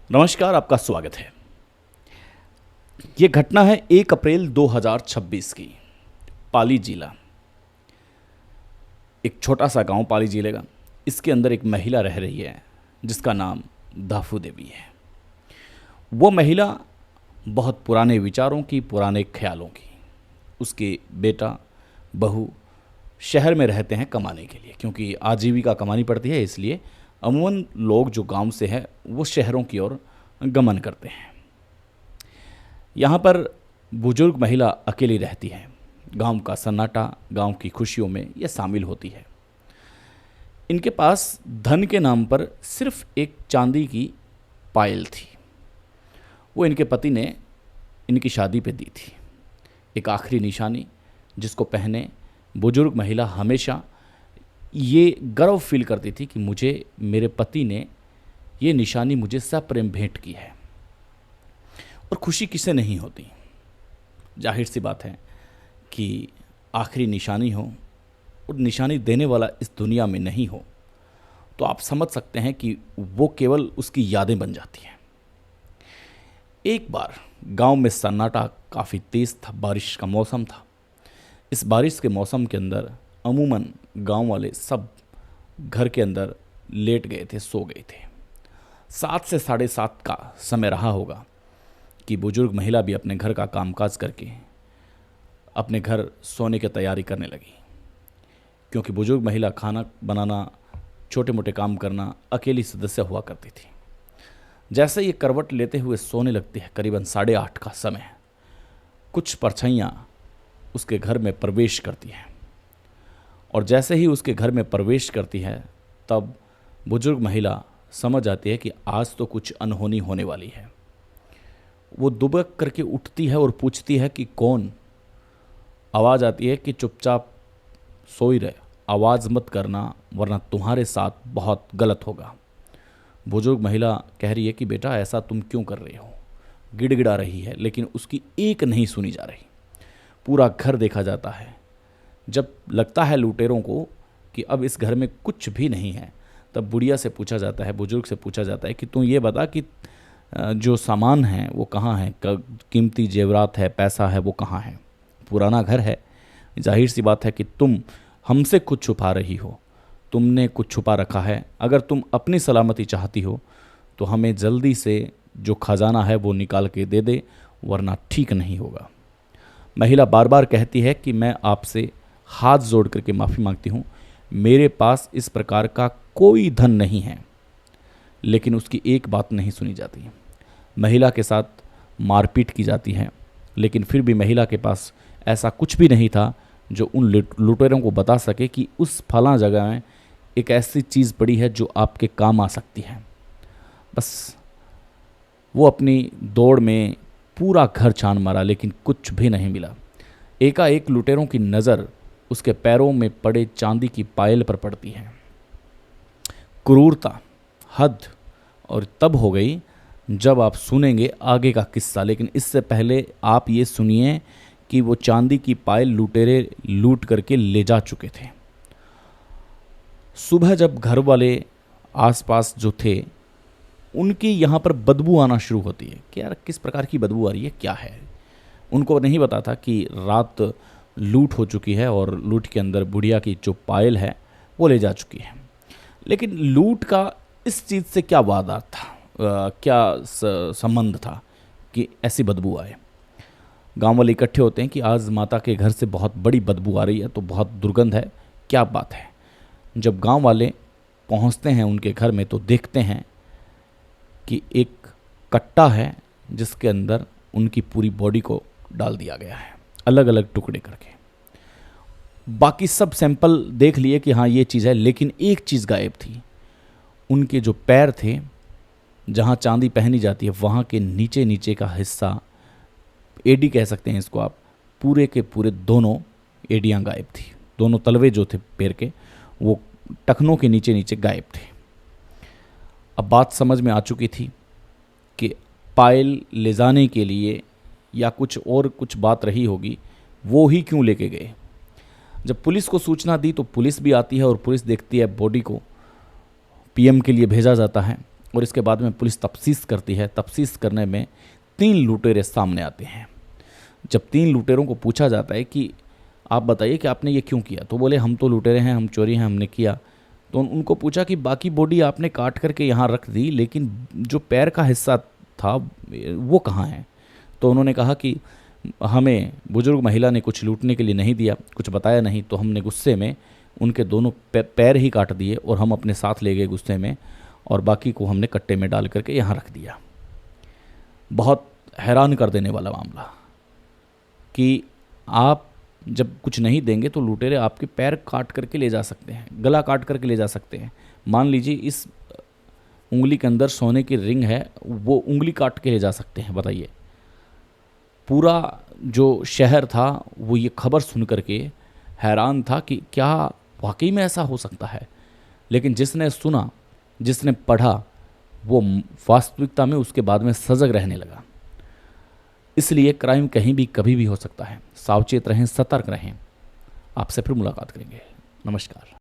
नमस्कार, आपका स्वागत है। ये घटना है 1 अप्रैल 2026 की। पाली जिला, एक छोटा सा गांव पाली जिले का। इसके अंदर एक महिला रह रही है जिसका नाम दाफू देवी है। वो महिला बहुत पुराने विचारों की, पुराने ख्यालों की। उसके बेटा बहू शहर में रहते हैं कमाने के लिए, क्योंकि आजीविका कमानी पड़ती है। इसलिए अमूमन लोग जो गांव से हैं वो शहरों की ओर गमन करते हैं। यहाँ पर बुजुर्ग महिला अकेली रहती है। गांव का सन्नाटा, गांव की खुशियों में यह शामिल होती है। इनके पास धन के नाम पर सिर्फ एक चांदी की पायल थी। वो इनके पति ने इनकी शादी पे दी थी। एक आखिरी निशानी जिसको पहने बुजुर्ग महिला हमेशा ये गर्व फील करती थी कि मुझे मेरे पति ने ये निशानी मुझे सप्रेम भेंट की है। और खुशी किसे नहीं होती। जाहिर सी बात है कि आखिरी निशानी हो और निशानी देने वाला इस दुनिया में नहीं हो तो आप समझ सकते हैं कि वो केवल उसकी यादें बन जाती हैं। एक बार गांव में सन्नाटा काफ़ी तेज़ था, बारिश का मौसम था। इस बारिश के मौसम के अंदर अमूमन गांव वाले सब घर के अंदर लेट गए थे, सो गए थे। 7 से 7:30 का समय रहा होगा कि बुजुर्ग महिला भी अपने घर का कामकाज करके अपने घर सोने की तैयारी करने लगी। क्योंकि बुजुर्ग महिला खाना बनाना, छोटे मोटे काम करना अकेली सदस्य हुआ करती थी। जैसे ये करवट लेते हुए सोने लगती है, करीबन 8:30 का समय, कुछ परछाइयाँ उसके घर में प्रवेश करती हैं। और जैसे ही उसके घर में प्रवेश करती है तब बुजुर्ग महिला समझ आती है कि आज तो कुछ अनहोनी होने वाली है। वो दुबक करके उठती है और पूछती है कि कौन। आवाज़ आती है कि चुपचाप सोई रहे, आवाज़ मत करना वरना तुम्हारे साथ बहुत गलत होगा। बुजुर्ग महिला कह रही है कि बेटा ऐसा तुम क्यों कर रही हो। गिड़गिड़ा रही है लेकिन उसकी एक नहीं सुनी जा रही। पूरा घर देखा जाता है। जब लगता है लुटेरों को कि अब इस घर में कुछ भी नहीं है तब बुढ़िया से पूछा जाता है, बुजुर्ग से पूछा जाता है कि तू ये बता कि जो सामान है वो कहाँ है, कीमती जेवरात है, पैसा है, वो कहाँ है। पुराना घर है, जाहिर सी बात है कि तुम हमसे कुछ छुपा रही हो, तुमने कुछ छुपा रखा है। अगर तुम अपनी सलामती चाहती हो तो हमें जल्दी से जो खजाना है वो निकाल के दे दे वरना ठीक नहीं होगा। महिला बार बार कहती है कि मैं आपसे हाथ जोड़ करके माफ़ी मांगती हूँ, मेरे पास इस प्रकार का कोई धन नहीं है। लेकिन उसकी एक बात नहीं सुनी जाती। महिला के साथ मारपीट की जाती है, लेकिन फिर भी महिला के पास ऐसा कुछ भी नहीं था जो उन लुटेरों को बता सके कि उस फला जगह में एक ऐसी चीज़ पड़ी है जो आपके काम आ सकती है। बस वो अपनी दौड़ में पूरा घर छान मारा लेकिन कुछ भी नहीं मिला। एकाएक लुटेरों की नज़र उसके पैरों में पड़े चांदी की पायल पर पड़ती है। क्रूरता हद और तब हो गई जब आप सुनेंगे आगे का किस्सा। लेकिन इससे पहले आप ये सुनिए कि वो चांदी की पायल लुटेरे लूट करके ले जा चुके थे। सुबह जब घर वाले आसपास जो थे उनकी यहाँ पर बदबू आना शुरू होती है कि यार किस प्रकार की बदबू आ रही है, क्या है। उनको नहीं पता था कि रात लूट हो चुकी है और लूट के अंदर बुढ़िया की जो पायल है वो ले जा चुकी है। लेकिन लूट का इस चीज़ से क्या वादा था, क्या संबंध था कि ऐसी बदबू आए। गांव वाले इकट्ठे होते हैं कि आज माता के घर से बहुत बड़ी बदबू आ रही है, तो बहुत दुर्गंध है, क्या बात है। जब गांव वाले पहुंचते हैं उनके घर में तो देखते हैं कि एक कट्टा है जिसके अंदर उनकी पूरी बॉडी को डाल दिया गया है, अलग अलग टुकड़े करके। बाकी सब सैंपल देख लिए कि हाँ ये चीज़ है, लेकिन एक चीज़ गायब थी। उनके जो पैर थे, जहाँ चांदी पहनी जाती है वहाँ के नीचे नीचे का हिस्सा, एडी कह सकते हैं इसको आप, पूरे के पूरे दोनों एडियाँ गायब थी। दोनों तलवे जो थे पैर के वो टखनों के नीचे नीचे गायब थे। अब बात समझ में आ चुकी थी कि पायल ले जाने के लिए या कुछ बात रही होगी, वो ही क्यों लेके गए। जब पुलिस को सूचना दी तो पुलिस भी आती है और पुलिस देखती है बॉडी को, पीएम के लिए भेजा जाता है और इसके बाद में पुलिस तफ्तीश करती है। तफ्तीश करने में 3 लुटेरे सामने आते हैं। जब 3 लुटेरों को पूछा जाता है कि आप बताइए कि आपने ये क्यों किया, तो बोले हम तो लुटेरे हैं, हम चोरी हैं, हमने किया। तो उनको पूछा कि बाकी बॉडी आपने काट करके यहाँ रख दी, लेकिन जो पैर का हिस्सा था वो कहाँ है? तो उन्होंने कहा कि हमें बुजुर्ग महिला ने कुछ लूटने के लिए नहीं दिया, कुछ बताया नहीं, तो हमने गुस्से में उनके दोनों पैर ही काट दिए और हम अपने साथ ले गए गुस्से में, और बाकी को हमने कट्टे में डाल करके यहाँ रख दिया। बहुत हैरान कर देने वाला मामला कि आप जब कुछ नहीं देंगे तो लुटेरे आपके पैर काट करके ले जा सकते हैं, गला काट करके ले जा सकते हैं। मान लीजिए इस उंगली के अंदर सोने की रिंग है, वो उंगली काट के ले जा सकते हैं। बताइए, पूरा जो शहर था वो ये खबर सुन करके हैरान था कि क्या वाकई में ऐसा हो सकता है। लेकिन जिसने सुना, जिसने पढ़ा, वो वास्तविकता में उसके बाद में सजग रहने लगा। इसलिए क्राइम कहीं भी कभी भी हो सकता है। सावचेत रहें, सतर्क रहें। आपसे फिर मुलाकात करेंगे। नमस्कार।